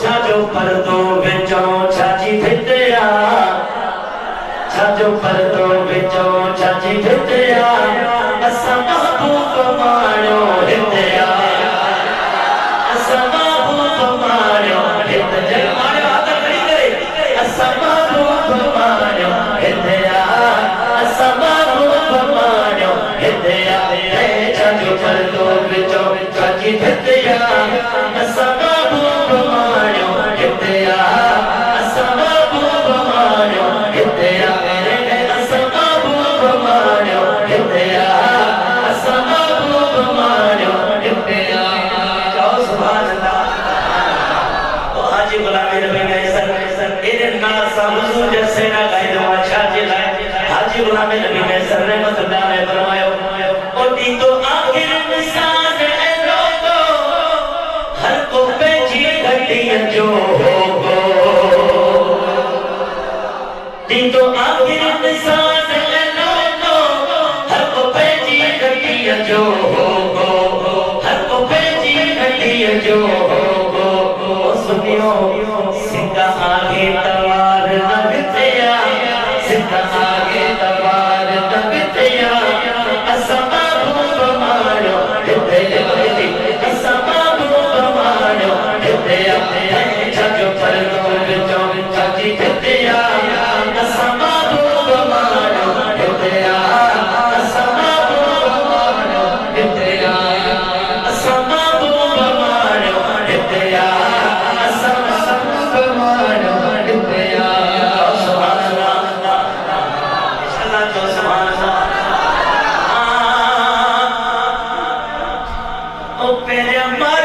छाजो पर्दो विचो छाजी भितिया छाजो पर्दो विचो छाजी भितिया असां महबूब माणो हितिया असां महबूब माणो हितिया माणो हाथ खड़ी करे असां महबूब माणो हितिया असां महबूब माणो हितिया छाजो पर्दो विचो छाजी भितिया असां महबूब माणो हितिया असां महबूब माणो हितिया असां महबूब माणो हितिया असां महबूब माणो हितिया चओ सुभान अल्लाह ओ हाजी गुलाम नबी मैसर एदे नाल सां हुजूर जे सेना गाइदो छा जे लाइ हाजी गुलाम नबी मैसर रहमतुल्लाह ने फरमायो ओ दी तो आखिर इंसान जो होगो दिन तो आखिर इंसान लोगो हर को पैजी घटिया जो होगो हर को पैजी घटिया जो होगो सुनियो सिंगा आगे तवार नगतिया सिंगा आगे तवार नगतिया असां महबूब माणो हितिया असां महबूब माणो हितिया छाजो पर्दो विचो छाजी भितिया असां महबूब माणो हितिया असां महबूब माणो हितिया असां महबूब माणो हितिया असां महबूब माणो हितिया सुभान अल्लाह अल्लाह जो सुभान अल्लाह ओ पेरे मर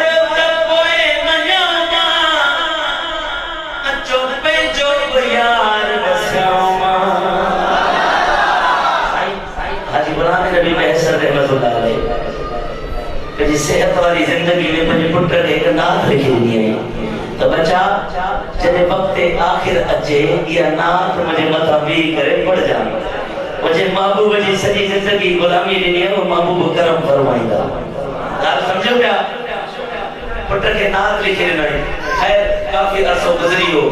सेहत वाली जिंदगी में मुझे पुट ने एक नात लिखी दी है तो बच्चा जब वक्त आखिर अचे या नात मुझे मथा भी करे पड़ जा मुझे महबूब जी सजी जिंदगी गुलामी दी है वो महबूब करम फरमाइंदा गाल समझो क्या पुट के नात लिखी नहीं खैर काफी अरसो गुजरी हो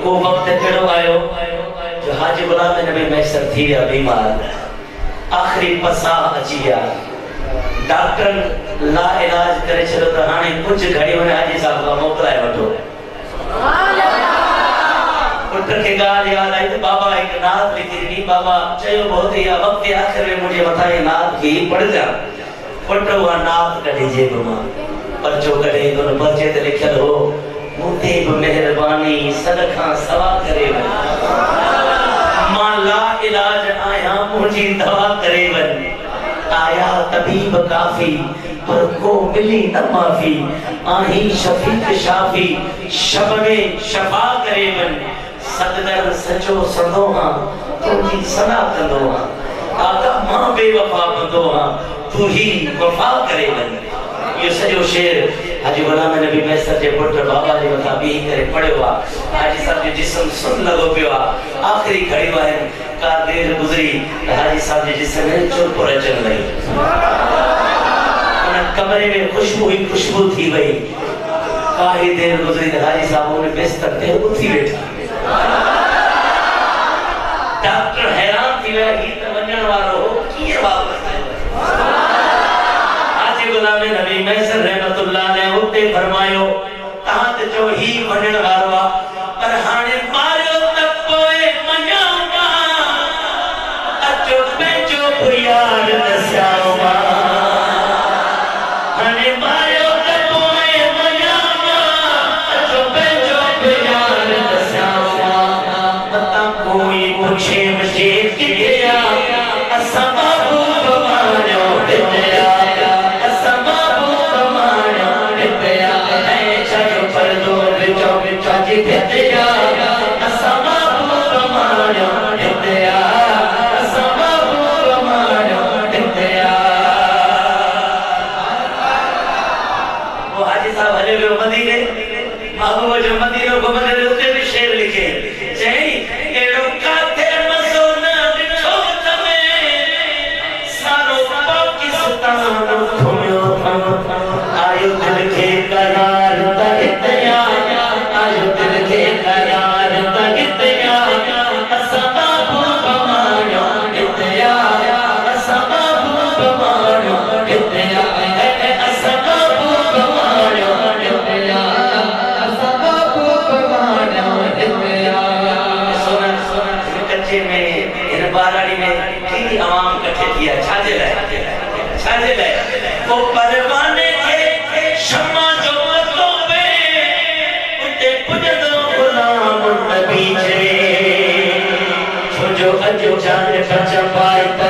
वो वक्त केड़ो आयो जो हाजी गुलाम नबी मैसर थी गया बीमार आखिरी पसा अची गया डॉक्टर ला इलाज करे चलो तो हाने कुछ घड़ी में हाजी साहब का मोकलाए वठो पुट के गाल याद आई तो बाबा एक नात लिखी नी बाबा चयो बहुत ही वक्त आखिर में मुझे बताए नात की पढ़ जा पुट वो नात कढी जेब मां पर्चो कढे तो पर्चे ते लिखल हो मुते मेहरबानी सदका सवा करे मां ला इलाज आया मुझी दवा करे वन आया तबीब काफी पर को मिली न माफी आही शफीक शाफी शब में शफा करे मन सदगर सचो सदो हां तुझी सना कंदो हां आका मां बेवफा बंदो हां तू ही वफा करे मन ये सजो शेर हाजी गुलाम नबी मैसर जे पुट बाबा जे मथा बी करे पढ़ियो हाजी साहब जो जिस्म सुन लगो पियो आखिरी घड़ी वाहे का देर गुजरी हाजी साहब जे जिस्म में चुप रचन लई उन कमरे में खुशबू थी वई काई देर गुजरी हाजी साहब उन बिस्तर पे उठी बैठा डॉक्टर हैरान थी वे ही त वणन वारो किए वापस गुलाम नबी मैसर रहमतुल्लाह ने उते फरमायो तहां ते जो ही वणन वारो पर हाने मारियो त पोए मन्यावा अचो पेचो यार दसावा हाने मारियो त पोए मन्यावा अचो पेचो यार दसावा पता कोई पूछे मुझे किया असा महबूब मानो हितिया हितिया असां महबूब मानो हितिया असां महबूब मानो हितिया वो हाजी साहब हले वे मदीने महबूब जो मदीनो को मदीने उते भी शेर लिखे चई एड़ो काथे मसो न दिखो तमे सारो पाकिस्तान घुमियो आयो दिल के करार द हितिया जाने खर्चा पाए